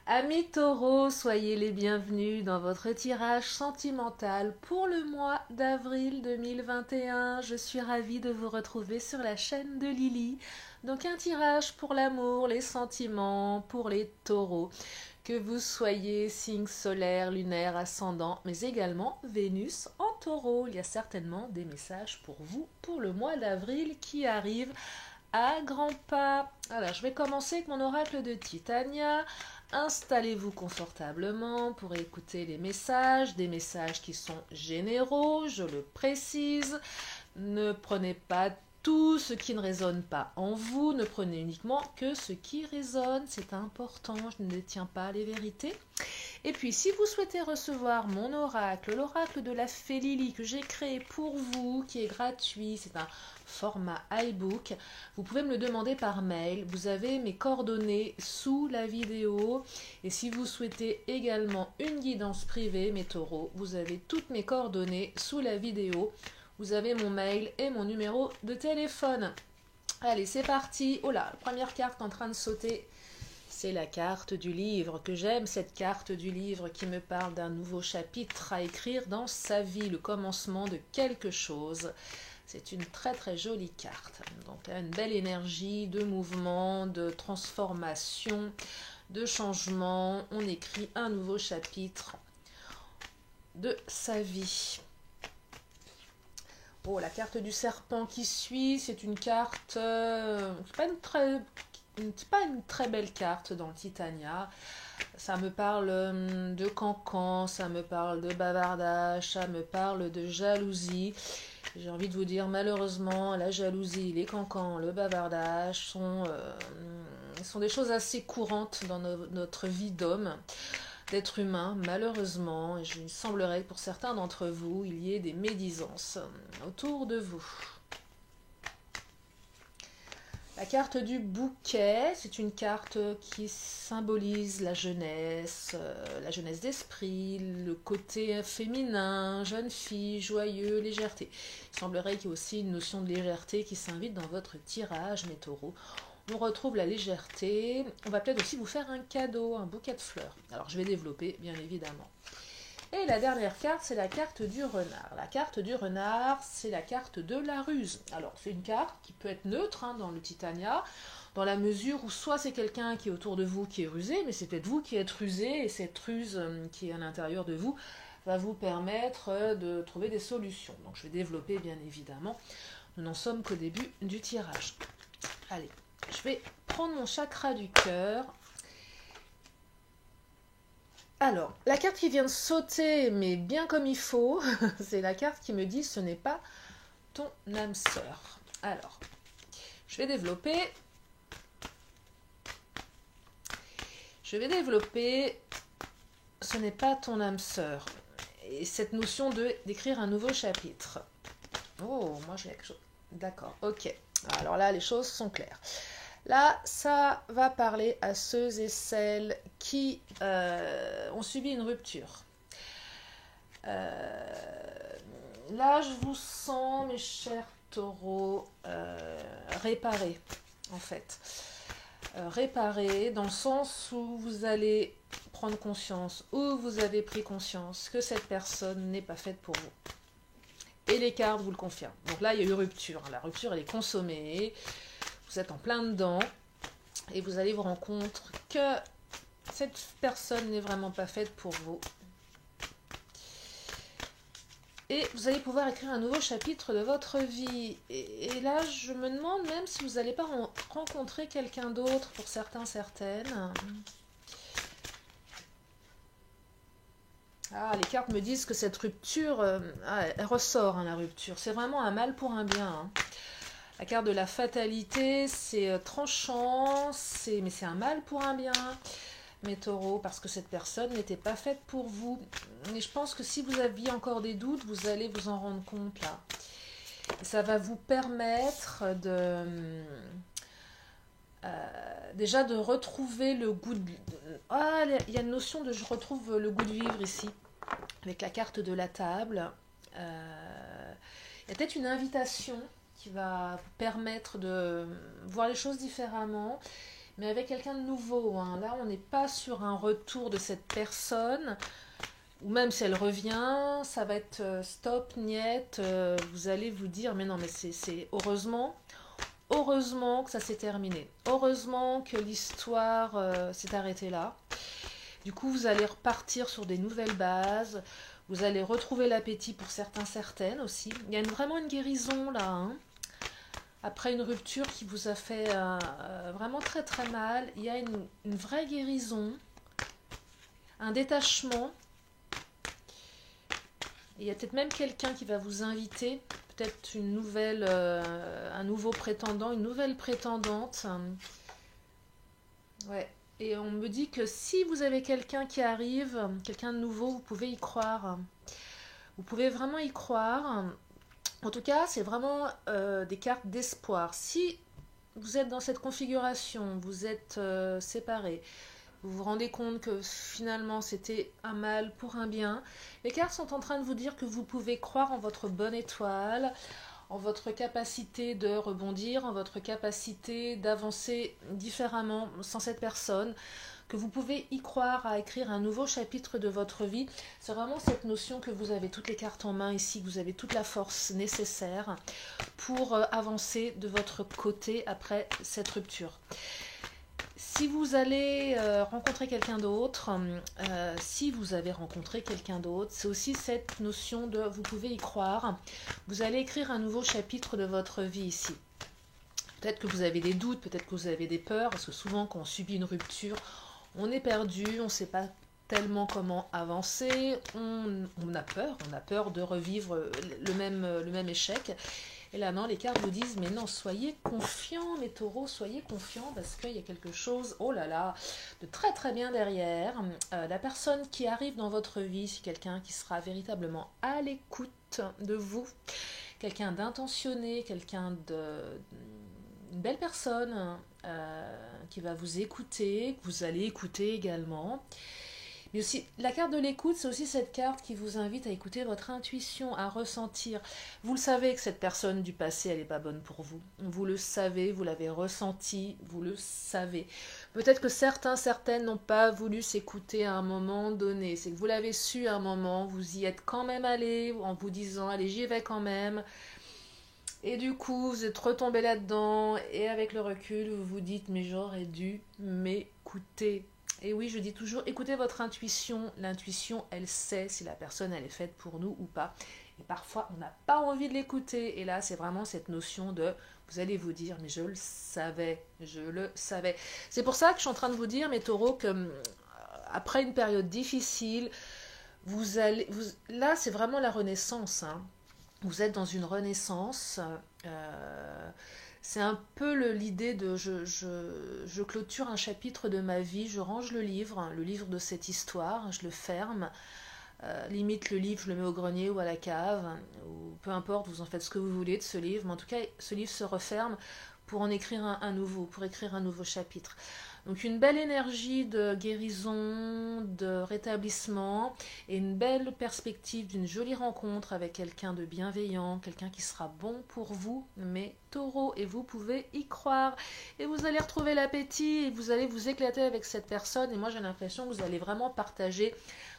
Amis taureaux, soyez les bienvenus dans votre tirage sentimental pour le mois d'avril 2021. Je suis ravie de vous retrouver sur la chaîne de Lily. Donc un tirage pour l'amour, les sentiments, pour les taureaux. Que vous soyez signe solaire, lunaire, ascendant, mais également Vénus en taureau. Il y a certainement des messages pour vous pour le mois d'avril qui arrive à grands pas. Alors, je vais commencer avec mon oracle de Titania. Installez-vous confortablement pour écouter les messages, des messages qui sont généraux, je le précise. Ne prenez pas tout ce qui ne résonne pas en vous, ne prenez uniquement que ce qui résonne, c'est important, je ne détiens pas les vérités. Et puis, si vous souhaitez recevoir mon oracle, l'oracle de la fée Lily que j'ai créé pour vous, qui est gratuit, c'est un format iBook, vous pouvez me le demander par mail. Vous avez mes coordonnées sous la vidéo. Et si vous souhaitez également une guidance privée, mes taureaux, vous avez toutes mes coordonnées sous la vidéo. Vous avez mon mail et mon numéro de téléphone. Allez, c'est parti. Oh là, la première carte en train de sauter. C'est la carte du livre, que j'aime cette carte du livre qui me parle d'un nouveau chapitre à écrire dans sa vie, le commencement de quelque chose. C'est une très très jolie carte. Donc une belle énergie de mouvement, de transformation, de changement. On écrit un nouveau chapitre de sa vie. Oh, la carte du serpent qui suit, c'est une carte, c'est pas une très belle carte dans le Titania. Ça me parle de cancan, ça me parle de bavardage, ça me parle de jalousie. J'ai envie de vous dire, malheureusement, la jalousie, les cancans, le bavardage sont des choses assez courantes dans notre vie d'homme, d'être humain. Malheureusement, il semblerait que pour certains d'entre vous, il y ait des médisances autour de vous. La carte du bouquet, c'est une carte qui symbolise la jeunesse d'esprit, le côté féminin, jeune fille, joyeux, légèreté. Il semblerait qu'il y ait aussi une notion de légèreté qui s'invite dans votre tirage, mes taureaux. On retrouve la légèreté. On va peut-être aussi vous faire un cadeau, un bouquet de fleurs. Alors, je vais développer, bien évidemment. Et la dernière carte, c'est la carte du renard. La carte du renard, c'est la carte de la ruse. Alors, c'est une carte qui peut être neutre dans le Titania, dans la mesure où soit c'est quelqu'un qui est autour de vous qui est rusé, mais c'est peut-être vous qui êtes rusé, et cette ruse qui est à l'intérieur de vous va vous permettre de trouver des solutions. Donc, je vais développer, bien évidemment. Nous n'en sommes qu'au début du tirage. Allez, je vais prendre mon chakra du cœur. Alors, la carte qui vient de sauter, mais bien comme il faut, c'est la carte qui me dit « ce n'est pas ton âme sœur ». Alors, je vais développer « ce n'est pas ton âme sœur ». Et cette notion d'écrire un nouveau chapitre. Oh, moi j'ai quelque chose. D'accord, ok. Alors là, les choses sont claires. Là, ça va parler à ceux et celles qui ont subi une rupture. Là, je vous sens, mes chers taureaux, réparés, en fait. Réparés dans le sens où vous allez prendre conscience, où vous avez pris conscience que cette personne n'est pas faite pour vous. Et les cartes vous le confirment. Donc là, il y a eu rupture. La rupture, elle est consommée. Vous êtes en plein dedans et vous allez vous rendre compte que cette personne n'est vraiment pas faite pour vous. Et vous allez pouvoir écrire un nouveau chapitre de votre vie. Et là, je me demande même si vous n'allez pas rencontrer quelqu'un d'autre pour certains, certaines. Ah, les cartes me disent que cette rupture, elle ressort, la rupture. C'est vraiment un mal pour un bien. La carte de la fatalité, c'est tranchant, mais c'est un mal pour un bien, mes taureaux, parce que cette personne n'était pas faite pour vous. Et je pense que si vous aviez encore des doutes, vous allez vous en rendre compte là. Et ça va vous permettre déjà de retrouver le goût de... Ah, il y a une notion de je retrouve le goût de vivre ici, avec la carte de la table. Il y a peut-être une invitation qui va vous permettre de voir les choses différemment, mais avec quelqu'un de nouveau, hein. Là, on n'est pas sur un retour de cette personne, ou même si elle revient, ça va être stop, niet, vous allez vous dire, mais non, mais c'est heureusement, heureusement que ça s'est terminé. Heureusement que l'histoire s'est arrêtée là. Du coup, vous allez repartir sur des nouvelles bases. Vous allez retrouver l'appétit pour certains, certaines aussi. Il y a vraiment une guérison là, hein. Après une rupture qui vous a fait vraiment très très mal, il y a une vraie guérison, un détachement. Il y a peut-être même quelqu'un qui va vous inviter, peut-être une nouvelle, un nouveau prétendant, une nouvelle prétendante. Ouais. Et on me dit que si vous avez quelqu'un qui arrive, quelqu'un de nouveau, vous pouvez y croire. Vous pouvez vraiment y croire. En tout cas, c'est vraiment des cartes d'espoir. Si vous êtes dans cette configuration, vous êtes séparés, vous vous rendez compte que finalement c'était un mal pour un bien, les cartes sont en train de vous dire que vous pouvez croire en votre bonne étoile, en votre capacité de rebondir, en votre capacité d'avancer différemment sans cette personne, que vous pouvez y croire à écrire un nouveau chapitre de votre vie. C'est vraiment cette notion que vous avez toutes les cartes en main ici, que vous avez toute la force nécessaire pour avancer de votre côté après cette rupture. Si vous allez rencontrer quelqu'un d'autre, si vous avez rencontré quelqu'un d'autre, c'est aussi cette notion de vous pouvez y croire. Vous allez écrire un nouveau chapitre de votre vie ici. Peut-être que vous avez des doutes, peut-être que vous avez des peurs, parce que souvent quand on subit une rupture, on est perdu, on ne sait pas tellement comment avancer, on a peur de revivre le même échec. Et là, non, les cartes vous disent, mais non, soyez confiants, mes taureaux, soyez confiants, parce qu'il y a quelque chose, oh là là, de très très bien derrière. La personne qui arrive dans votre vie, c'est quelqu'un qui sera véritablement à l'écoute de vous, quelqu'un d'intentionné, une belle personne qui va vous écouter, que vous allez écouter également. Mais aussi, la carte de l'écoute, c'est aussi cette carte qui vous invite à écouter votre intuition, à ressentir. Vous le savez que cette personne du passé, elle n'est pas bonne pour vous. Vous le savez, vous l'avez ressenti, vous le savez. Peut-être que certaines n'ont pas voulu s'écouter à un moment donné. C'est que vous l'avez su à un moment, vous y êtes quand même allé en vous disant, allez, j'y vais quand même. Et du coup, vous êtes retombé là-dedans, et avec le recul, vous vous dites, mais j'aurais dû m'écouter. Et oui, je dis toujours, écoutez votre intuition. L'intuition, elle sait si la personne, elle est faite pour nous ou pas. Et parfois, on n'a pas envie de l'écouter. Et là, c'est vraiment cette notion de, vous allez vous dire, mais je le savais, je le savais. C'est pour ça que je suis en train de vous dire, mes taureaux, que après une période difficile, là, c'est vraiment la renaissance, hein. Vous êtes dans une renaissance. C'est un peu l'idée de je clôture un chapitre de ma vie, je range le livre de cette histoire, je le ferme. Limite, le livre, je le mets au grenier ou à la cave, ou peu importe, vous en faites ce que vous voulez de ce livre, mais en tout cas, ce livre se referme pour en écrire un nouveau, pour écrire un nouveau chapitre. Donc une belle énergie de guérison, de rétablissement et une belle perspective d'une jolie rencontre avec quelqu'un de bienveillant, quelqu'un qui sera bon pour vous, mes taureaux, et vous pouvez y croire. Et vous allez retrouver l'appétit et vous allez vous éclater avec cette personne. Et moi j'ai l'impression que vous allez vraiment partager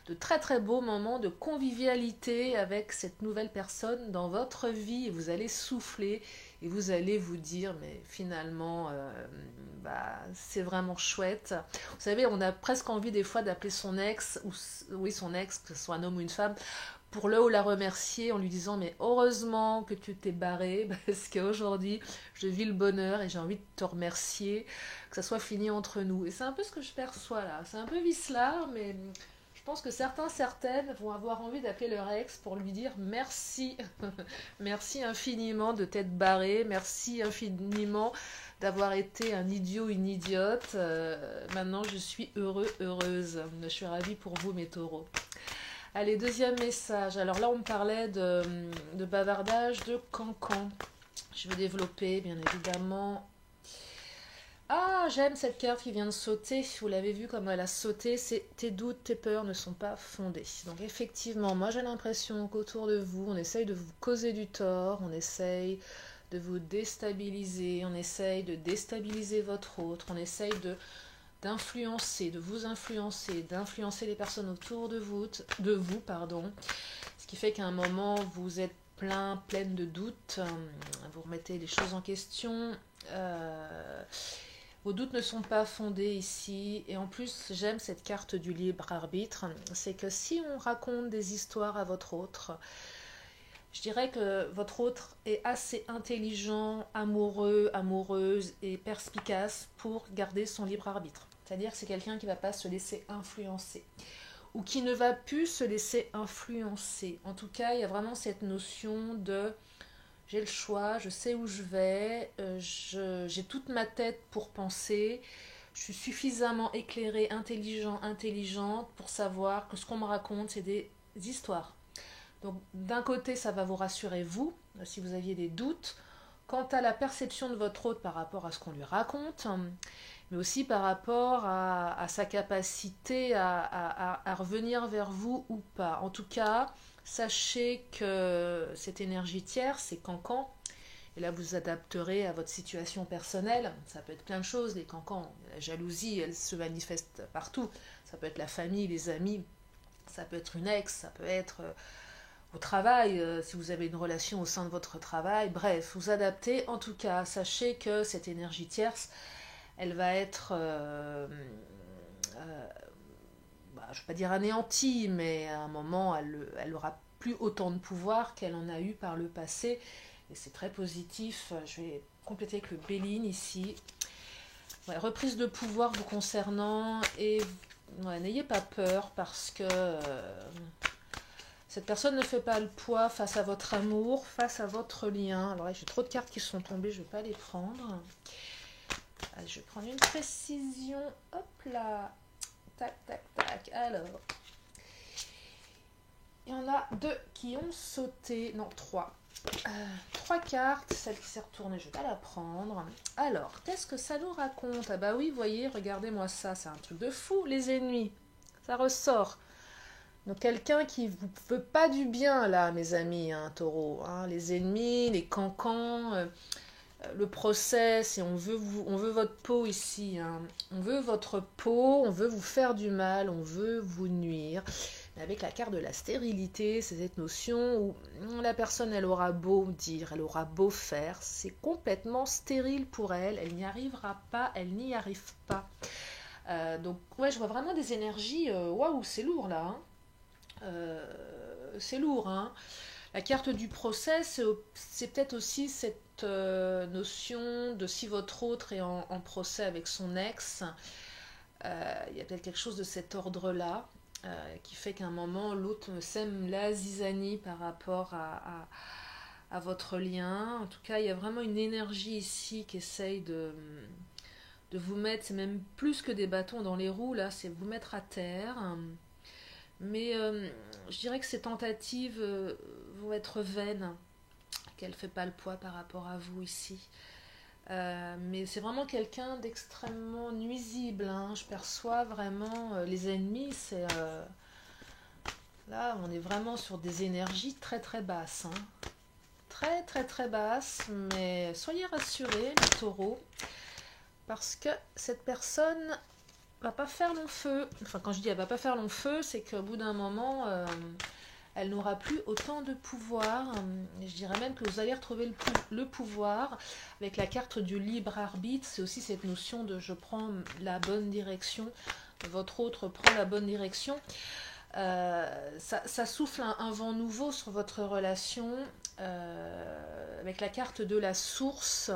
de très très beaux moments de convivialité avec cette nouvelle personne dans votre vie. Et vous allez souffler et vous allez vous dire, mais finalement, c'est vraiment chouette. Vous savez, on a presque envie des fois d'appeler son ex, ou oui, son ex, que ce soit un homme ou une femme, pour le ou la remercier en lui disant, mais heureusement que tu t'es barré, parce qu'aujourd'hui, je vis le bonheur et j'ai envie de te remercier, que ça soit fini entre nous. Et c'est un peu ce que je perçois là. C'est un peu vicelard, mais je pense que certaines vont avoir envie d'appeler leur ex pour lui dire merci, merci infiniment de t'être barré, merci infiniment d'avoir été un idiot, une idiote. Maintenant, je suis heureux, heureuse. Je suis ravie pour vous, mes taureaux. Allez, deuxième message. Alors là, on me parlait de bavardage, de cancan. Je vais développer, bien évidemment. Ah, j'aime cette carte qui vient de sauter. Vous l'avez vu comme elle a sauté. C'est tes doutes, tes peurs ne sont pas fondés. Donc effectivement, moi j'ai l'impression qu'autour de vous, on essaye de vous causer du tort, on essaye de vous déstabiliser, on essaye de déstabiliser votre autre, on essaye d'influencer, de vous influencer, d'influencer les personnes autour de vous, pardon. Ce qui fait qu'à un moment, vous êtes pleine de doutes, vous remettez les choses en question, vos doutes ne sont pas fondés ici, et en plus, j'aime cette carte du libre arbitre, c'est que si on raconte des histoires à votre autre, je dirais que votre autre est assez intelligent, amoureux, amoureuse et perspicace pour garder son libre arbitre. C'est-à-dire que c'est quelqu'un qui ne va pas se laisser influencer ou qui ne va plus se laisser influencer. En tout cas, il y a vraiment cette notion de j'ai le choix, je sais où je vais, j'ai toute ma tête pour penser, je suis suffisamment éclairée, intelligente pour savoir que ce qu'on me raconte, c'est des histoires. Donc d'un côté, ça va vous rassurer vous, si vous aviez des doutes, quant à la perception de votre hôte par rapport à ce qu'on lui raconte, mais aussi par rapport à sa capacité à revenir vers vous ou pas. En tout cas, sachez que cette énergie tierce, c'est cancan, et là vous adapterez à votre situation personnelle, ça peut être plein de choses, les cancans, la jalousie, elle se manifeste partout, ça peut être la famille, les amis, ça peut être une ex, ça peut être au travail, si vous avez une relation au sein de votre travail, bref, vous adaptez. En tout cas, sachez que cette énergie tierce, elle va être, je ne vais pas dire anéantie, mais à un moment, elle aura plus autant de pouvoir qu'elle en a eu par le passé. Et c'est très positif. Je vais compléter avec le Béline ici. Ouais, reprise de pouvoir vous concernant et n'ayez pas peur parce que cette personne ne fait pas le poids face à votre amour, face à votre lien. Alors là, j'ai trop de cartes qui sont tombées, je ne vais pas les prendre. Allez, je vais prendre une précision. Hop là. Tac, tac, tac. Alors. Il y en a 2 qui ont sauté. Non, 3. 3 cartes. Celle qui s'est retournée, je ne vais pas la prendre. Alors, qu'est-ce que ça nous raconte? Ah bah oui, vous voyez, regardez-moi ça. C'est un truc de fou, les ennemis. Ça ressort. Donc quelqu'un qui vous veut pas du bien là, mes amis, hein, taureau, hein, les ennemis, les cancans, le process, et on veut votre peau ici, hein. On veut votre peau, on veut vous faire du mal, on veut vous nuire. Mais avec la carte de la stérilité, c'est cette notion où la personne, elle aura beau dire, elle aura beau faire, c'est complètement stérile pour elle, elle n'y arrivera pas, elle n'y arrive pas. Donc ouais, je vois vraiment des énergies, waouh, c'est lourd là, hein. C'est lourd, hein. La carte du procès, c'est peut-être aussi cette notion de si votre autre est en procès avec son ex, il y a peut-être quelque chose de cet ordre-là qui fait qu'à un moment, l'autre sème la zizanie par rapport à votre lien. En tout cas, il y a vraiment une énergie ici qui essaye de vous mettre, c'est même plus que des bâtons dans les roues, là, c'est vous mettre à terre. Mais je dirais que ces tentatives vont être vaines, qu'elle ne fait pas le poids par rapport à vous ici. Mais c'est vraiment quelqu'un d'extrêmement nuisible, hein. Je perçois vraiment les ennemis, là on est vraiment sur des énergies très très basses, hein. Très très très basses, mais soyez rassurés les taureaux, parce que cette personne va pas faire long feu. Enfin, quand je dis elle va pas faire long feu, c'est qu'au bout d'un moment, elle n'aura plus autant de pouvoir. Je dirais même que vous allez retrouver le pouvoir avec la carte du libre arbitre. C'est aussi cette notion de je prends la bonne direction, votre autre prend la bonne direction. Ça souffle un vent nouveau sur votre relation avec la carte de la source.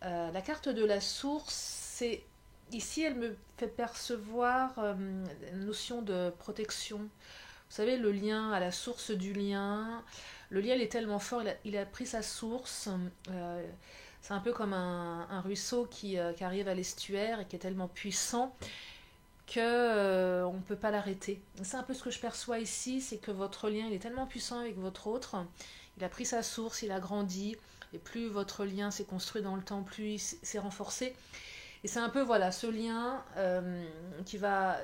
La carte de la source, c'est ici, elle me fait percevoir une notion de protection. Vous savez, le lien à la source du lien. Le lien, il est tellement fort, il a pris sa source. C'est un peu comme un ruisseau qui arrive à l'estuaire et qui est tellement puissant que on ne peut pas l'arrêter. C'est un peu ce que je perçois ici, c'est que votre lien, il est tellement puissant avec votre autre. Il a pris sa source, il a grandi. Et plus votre lien s'est construit dans le temps, plus il s'est renforcé. Et c'est un peu voilà ce lien qui va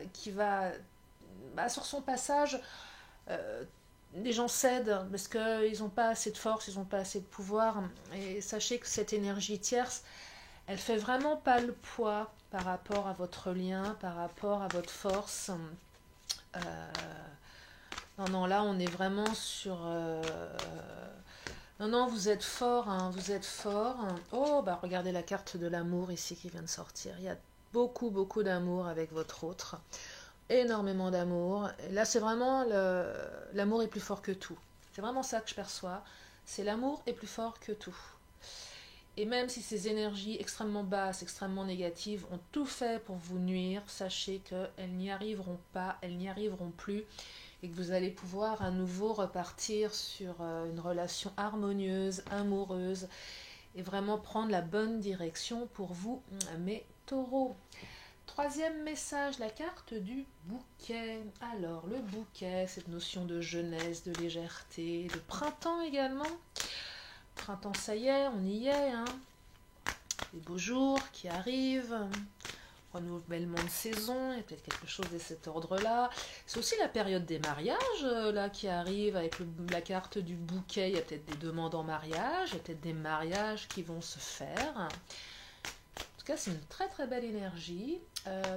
sur son passage les gens cèdent parce qu'ils n'ont pas assez de force, ils n'ont pas assez de pouvoir. Et sachez que cette énergie tierce, elle fait vraiment pas le poids par rapport à votre lien, par rapport à votre force. Euh, non, non, là, on est vraiment sur... Non, non, vous êtes fort, hein, vous êtes fort. Oh, bah regardez la carte de l'amour ici qui vient de sortir. Il y a beaucoup, beaucoup d'amour avec votre autre. Énormément d'amour. Et là, c'est vraiment l'amour est plus fort que tout. C'est vraiment ça que je perçois. C'est l'amour est plus fort que tout. Et même si ces énergies extrêmement basses, extrêmement négatives ont tout fait pour vous nuire, sachez qu'elles n'y arriveront pas, elles n'y arriveront plus, et que vous allez pouvoir à nouveau repartir sur une relation harmonieuse, amoureuse, et vraiment prendre la bonne direction pour vous, mes taureaux. Troisième message, la carte du bouquet. Alors, le bouquet, cette notion de jeunesse, de légèreté, de printemps également. Printemps, ça y est, on y est, hein. Les beaux jours qui arrivent, renouvellement de saison, il y a peut-être quelque chose de cet ordre-là. C'est aussi la période des mariages, là, qui arrive avec la carte du bouquet. Il y a peut-être des demandes en mariage, il y a peut-être des mariages qui vont se faire. En tout cas, c'est une très très belle énergie.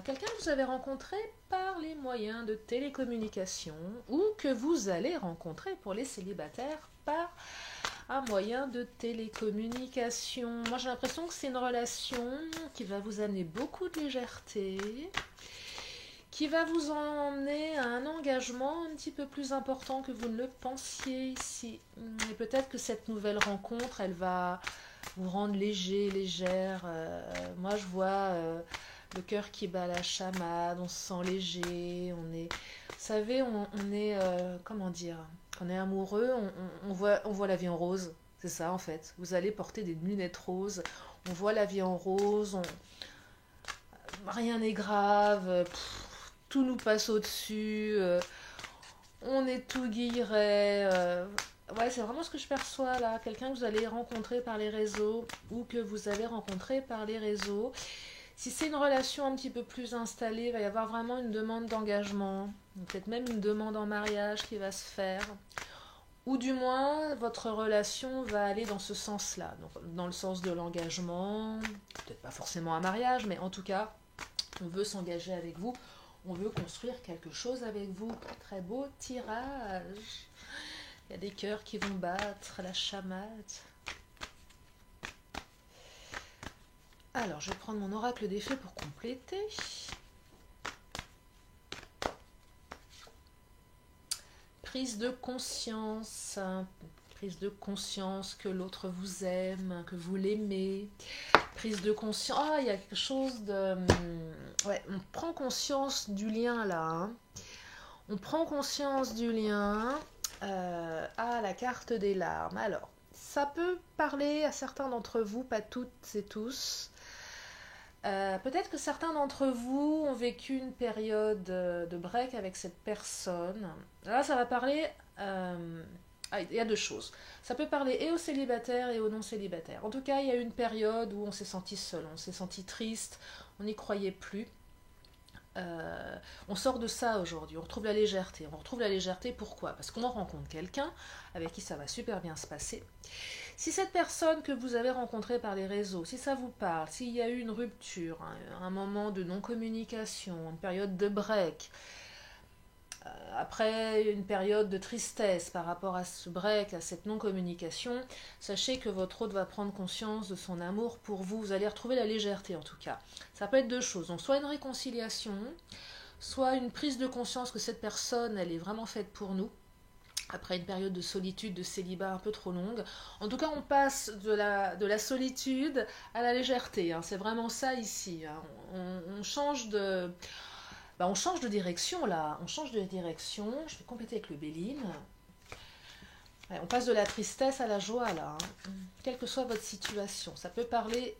Quelqu'un que vous avez rencontré par les moyens de télécommunication ou que vous allez rencontrer pour les célibataires par un moyen de télécommunication. Moi, j'ai l'impression que c'est une relation qui va vous amener beaucoup de légèreté, qui va vous emmener à un engagement un petit peu plus important que vous ne le pensiez ici. Et peut-être que cette nouvelle rencontre, elle va vous rendre léger, légère. Moi, je vois le cœur qui bat la chamade, on se sent léger, on est... Vous savez, on est... comment dire? Quand on est amoureux, on voit la vie en rose. C'est ça, en fait. Vous allez porter des lunettes roses. On voit la vie en rose. Rien n'est grave. Tout nous passe au-dessus. On est tout guilleret. Ouais, c'est vraiment ce que je perçois là. Quelqu'un que vous allez rencontrer par les réseaux ou que vous avez rencontré par les réseaux. Si c'est une relation un petit peu plus installée, il va y avoir vraiment une demande d'engagement, peut-être même une demande en mariage qui va se faire. Ou du moins, votre relation va aller dans ce sens-là, donc dans le sens de l'engagement, peut-être pas forcément un mariage, mais en tout cas, on veut s'engager avec vous, on veut construire quelque chose avec vous. Très beau tirage. Il y a des cœurs qui vont battre, la chamade. Alors, je vais prendre mon oracle des fées pour compléter. Prise de conscience. Prise de conscience que l'autre vous aime, que vous l'aimez. Prise de conscience. Ah, il y a quelque chose de... Ouais, on prend conscience du lien là. Hein. On prend conscience du lien. Ah, la carte des larmes. Alors, ça peut parler à certains d'entre vous, pas toutes et tous. Peut-être que certains d'entre vous ont vécu une période de break avec cette personne. Là, ça va parler... il y a deux choses. Ça peut parler et aux célibataires et aux non-célibataires. En tout cas, il y a eu une période où on s'est senti seul, on s'est senti triste, on n'y croyait plus. On sort de ça aujourd'hui, on retrouve la légèreté. On retrouve la légèreté pourquoi? Parce qu'on rencontre quelqu'un avec qui ça va super bien se passer. Si cette personne que vous avez rencontrée par les réseaux, si ça vous parle, s'il y a eu une rupture, un moment de non-communication, une période de break, après une période de tristesse par rapport à ce break, à cette non-communication, sachez que votre hôte va prendre conscience de son amour pour vous. Vous allez retrouver la légèreté en tout cas. Ça peut être deux choses. Donc soit une réconciliation, soit une prise de conscience que cette personne, elle est vraiment faite pour nous. Après une période de solitude, de célibat un peu trop longue. En tout cas, on passe de la solitude à la légèreté. Hein. C'est vraiment ça ici. Hein. On change de... on change de direction là, on change de direction. Je vais compléter avec le Béline. Ouais, on passe de la tristesse à la joie là, hein. Quelle que soit votre situation. Ça peut parler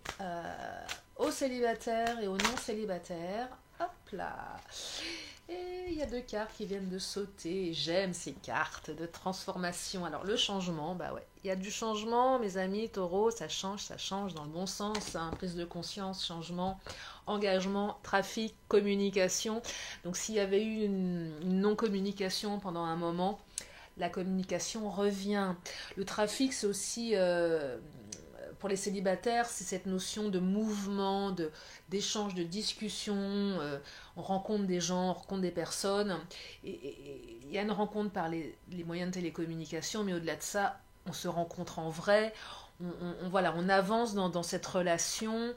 aux célibataires et aux non-célibataires. Hop là. Et il y a deux cartes qui viennent de sauter. J'aime ces cartes de transformation. Alors le changement, bah ouais, il y a du changement, mes amis taureaux, ça change dans le bon sens. Hein. Prise de conscience, changement, engagement, trafic, communication. Donc s'il y avait eu une non-communication pendant un moment, la communication revient. Le trafic, c'est aussi, pour les célibataires, c'est cette notion de mouvement, d'échange, de discussion. On rencontre des gens, on rencontre des personnes. Et il y a une rencontre par les moyens de télécommunication, mais au-delà de ça, on se rencontre en vrai. Voilà, on avance dans cette relation.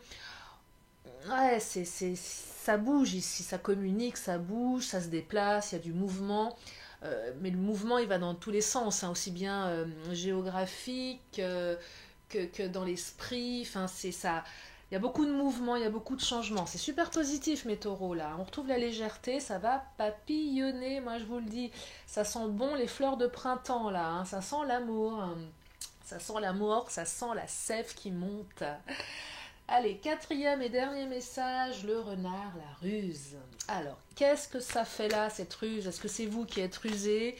Ouais, ça bouge ici, ça communique, ça bouge, ça se déplace, il y a du mouvement. Mais le mouvement, il va dans tous les sens, hein, aussi bien géographique que dans l'esprit. Enfin, c'est ça. Il y a beaucoup de mouvements, il y a beaucoup de changements. C'est super positif, mes taureaux, là. On retrouve la légèreté, ça va papillonner, moi je vous le dis. Ça sent bon les fleurs de printemps, là. Hein. Ça sent l'amour. Hein. Ça sent l'amour, ça sent la sève qui monte. Allez, quatrième et dernier message, le renard, la ruse. Alors, qu'est-ce que ça fait là, cette ruse? Est-ce que c'est vous qui êtes rusé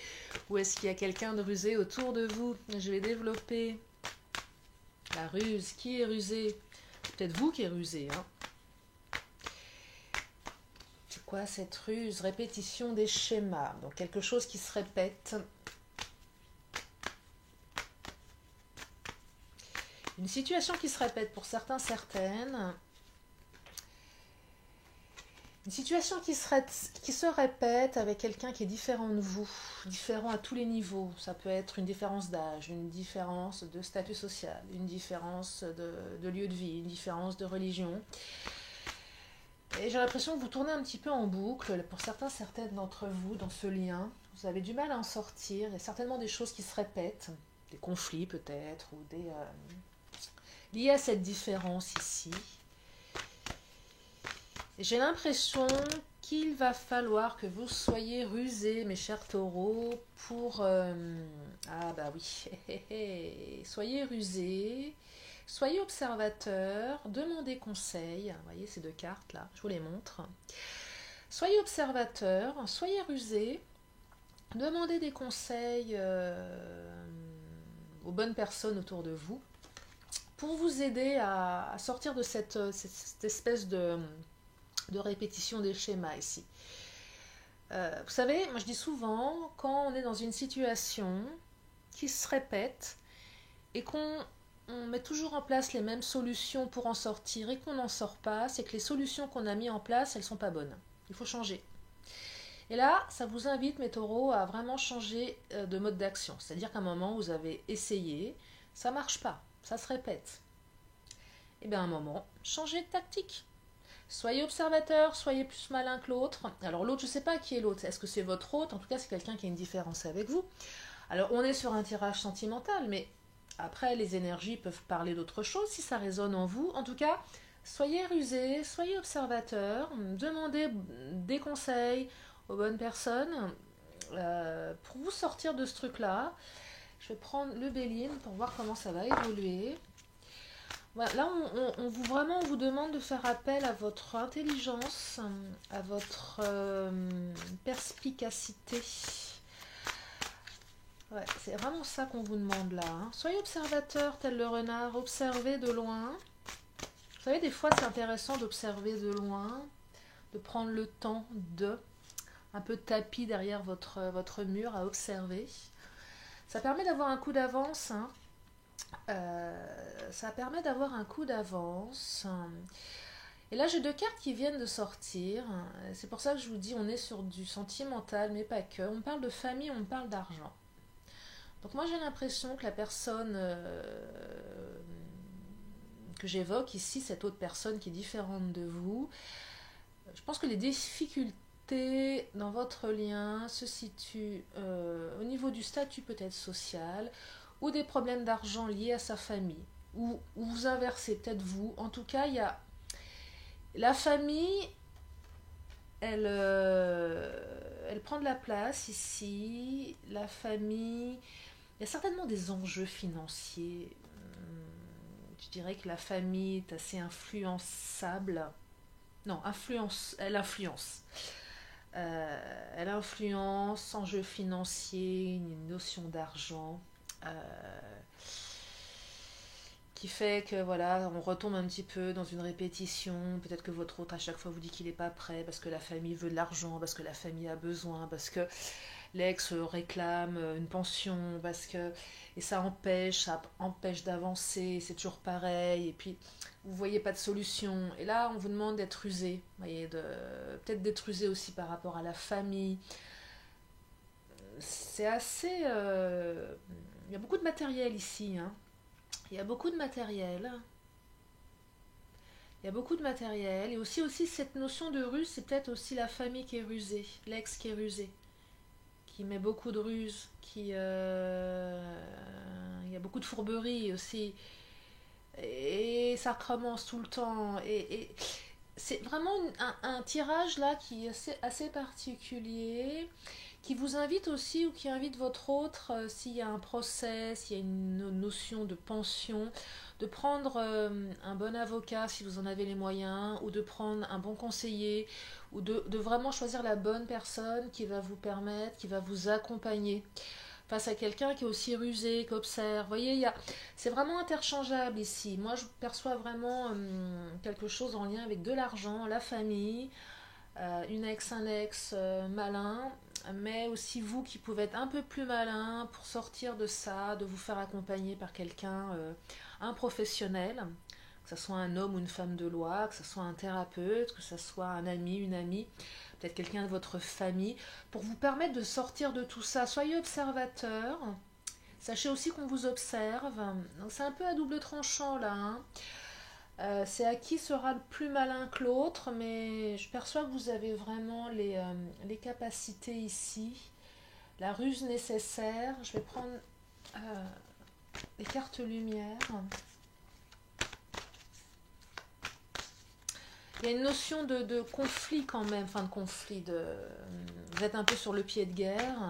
ou est-ce qu'il y a quelqu'un de rusé autour de vous? Je vais développer la ruse. Qui est rusé? Peut-être vous qui êtes rusé. Hein. C'est quoi cette ruse? Répétition des schémas. Donc, quelque chose qui se répète. Une situation qui se répète pour certains, certaines. Une situation qui se répète avec quelqu'un qui est différent de vous, différent à tous les niveaux. Ça peut être une différence d'âge, une différence de statut social, une différence de lieu de vie, une différence de religion. Et j'ai l'impression que vous tournez un petit peu en boucle, pour certains, certaines d'entre vous, dans ce lien. Vous avez du mal à en sortir. Il y a certainement des choses qui se répètent, des conflits peut-être, ou des... liés à cette différence ici. J'ai l'impression qu'il va falloir que vous soyez rusés, mes chers taureaux, pour... Ah bah oui, soyez rusés, soyez observateurs, demandez conseil. Vous voyez ces deux cartes là, je vous les montre. Soyez observateurs, soyez rusés, demandez des conseils aux bonnes personnes autour de vous pour vous aider à sortir de cette espèce de répétition des schémas ici. Vous savez, moi je dis souvent, quand on est dans une situation qui se répète et qu'on met toujours en place les mêmes solutions pour en sortir et qu'on n'en sort pas, c'est que les solutions qu'on a mises en place, elles ne sont pas bonnes. Il faut changer. Et là, ça vous invite, mes taureaux, à vraiment changer de mode d'action. C'est-à-dire qu'à un moment, vous avez essayé, ça ne marche pas, ça se répète. Et bien à un moment, changez de tactique. Soyez observateur, soyez plus malin que l'autre. Alors l'autre, je ne sais pas qui est l'autre. Est-ce que c'est votre hôte? En tout cas, c'est quelqu'un qui a une différence avec vous. Alors on est sur un tirage sentimental, mais après, les énergies peuvent parler d'autre chose si ça résonne en vous. En tout cas, soyez rusé, soyez observateur, demandez des conseils aux bonnes personnes pour vous sortir de ce truc-là. Je vais prendre le Béline pour voir comment ça va évoluer. Voilà, là, on vous demande de faire appel à votre intelligence, à votre perspicacité. Ouais, c'est vraiment ça qu'on vous demande là. Hein. Soyez observateur tel le renard, observez de loin. Vous savez, des fois, c'est intéressant d'observer de loin, de prendre le temps de, un peu de tapis derrière votre mur à observer. Ça permet d'avoir un coup d'avance, hein. Ça permet d'avoir un coup d'avance. Et là, j'ai deux cartes qui viennent de sortir. C'est pour ça que je vous dis, on est sur du sentimental, mais pas que. On parle de famille, on parle d'argent. Donc moi, j'ai l'impression que la personne que j'évoque ici, cette autre personne qui est différente de vous, je pense que les difficultés dans votre lien se situent au niveau du statut peut-être social, ou des problèmes d'argent liés à sa famille, ou vous inversez peut-être vous. En tout cas, il y a la famille, elle prend de la place ici. La famille, il y a certainement des enjeux financiers. Je dirais que la famille est assez influençable. Non, elle influence. Elle influence, enjeux financiers, une notion d'argent. Qui fait que voilà, on retombe un petit peu dans une répétition. Peut-être que votre autre à chaque fois vous dit qu'il n'est pas prêt parce que la famille veut de l'argent, parce que la famille a besoin, parce que l'ex réclame une pension parce que et ça empêche d'avancer, c'est toujours pareil et puis vous voyez pas de solution et là on vous demande d'être usé, voyez, peut-être d'être usé aussi par rapport à la famille. C'est assez il y a beaucoup de matériel ici, hein. Il y a beaucoup de matériel. Il y a beaucoup de matériel et aussi cette notion de ruse, c'est peut-être aussi la famille qui est rusée, l'ex qui est rusé, qui met beaucoup de ruse, il y a beaucoup de fourberie aussi et ça recommence tout le temps et c'est vraiment un tirage là qui est assez particulier qui vous invite aussi ou qui invite votre autre, s'il y a un procès, s'il y a une notion de pension, de prendre un bon avocat si vous en avez les moyens, ou de prendre un bon conseiller, ou de vraiment choisir la bonne personne qui va vous permettre, qui va vous accompagner face à quelqu'un qui est aussi rusé, qui observe. Vous voyez, c'est vraiment interchangeable ici. Moi, je perçois vraiment quelque chose en lien avec de l'argent, la famille, une ex, un ex malin, mais aussi vous qui pouvez être un peu plus malin pour sortir de ça, de vous faire accompagner par quelqu'un, un professionnel, que ce soit un homme ou une femme de loi, que ce soit un thérapeute, que ce soit un ami, une amie, peut-être quelqu'un de votre famille, pour vous permettre de sortir de tout ça. Soyez observateur, sachez aussi qu'on vous observe, donc c'est un peu à double tranchant là, hein. C'est à qui sera le plus malin que l'autre, mais je perçois que vous avez vraiment les capacités ici, la ruse nécessaire. Je vais prendre les cartes lumière. Il y a une notion de conflit quand même, enfin de conflit, vous êtes un peu sur le pied de guerre.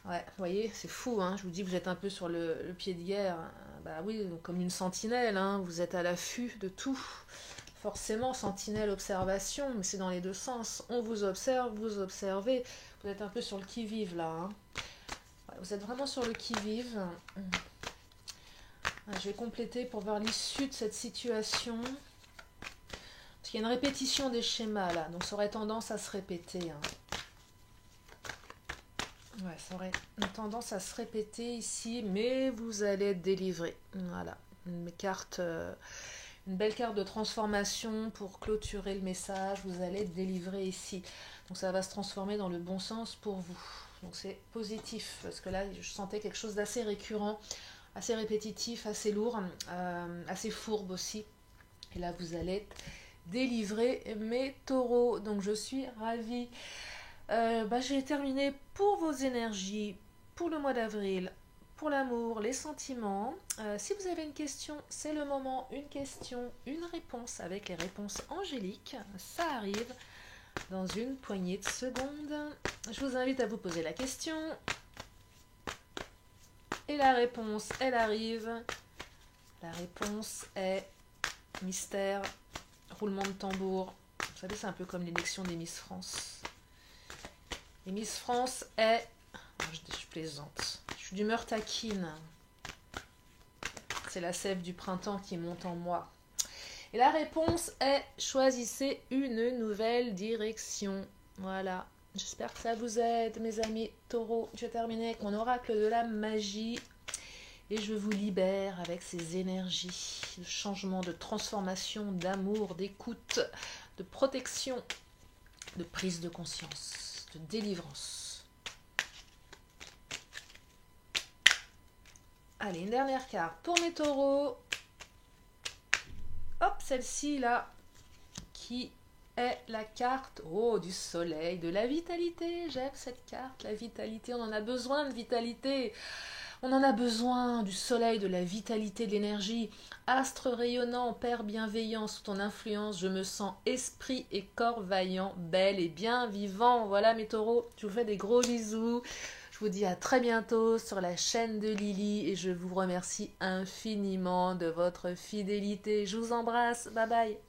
Ouais, vous voyez, c'est fou, hein, je vous dis, vous êtes un peu sur le pied de guerre. Bah oui, comme une sentinelle, hein, vous êtes à l'affût de tout. Forcément, sentinelle, observation, mais c'est dans les deux sens. On vous observe, vous observez. Vous êtes un peu sur le qui-vive là, hein. Ouais, vous êtes vraiment sur le qui-vive. Je vais compléter pour voir l'issue de cette situation. Parce qu'il y a une répétition des schémas là, donc ça aurait tendance à se répéter, hein. Ouais, ça aurait une tendance à se répéter ici, mais vous allez être délivré. Voilà, une belle carte de transformation pour clôturer le message. Vous allez être délivré ici. Donc ça va se transformer dans le bon sens pour vous. Donc c'est positif, parce que là, je sentais quelque chose d'assez récurrent, assez répétitif, assez lourd, assez fourbe aussi. Et là, vous allez être délivré, mes taureaux. Donc je suis ravie. J'ai terminé pour vos énergies, pour le mois d'avril, pour l'amour, les sentiments. Si vous avez une question, c'est le moment. Une question, une réponse avec les réponses angéliques. Ça arrive dans une poignée de secondes. Je vous invite à vous poser la question. Et la réponse, elle arrive. La réponse est mystère, roulement de tambour. Vous savez, c'est un peu comme l'élection des Miss France. Et Miss France est... Je plaisante. Je suis d'humeur taquine. C'est la sève du printemps qui monte en moi. Et la réponse est choisissez une nouvelle direction. Voilà. J'espère que ça vous aide, mes amis taureaux. Je vais terminer avec mon oracle de la magie. Et je vous libère avec ces énergies de changement, de transformation, d'amour, d'écoute, de protection, de prise de conscience, de délivrance. Allez, une dernière carte pour mes taureaux. Hop, celle-ci là, qui est la carte du soleil, de la vitalité. J'aime cette carte, la vitalité. On en a besoin de vitalité. On en a besoin du soleil, de la vitalité, de l'énergie. Astre rayonnant, père bienveillant, sous ton influence, je me sens esprit et corps vaillant, bel et bien vivant. Voilà mes taureaux, je vous fais des gros bisous. Je vous dis à très bientôt sur la chaîne de Lily et je vous remercie infiniment de votre fidélité. Je vous embrasse, bye bye.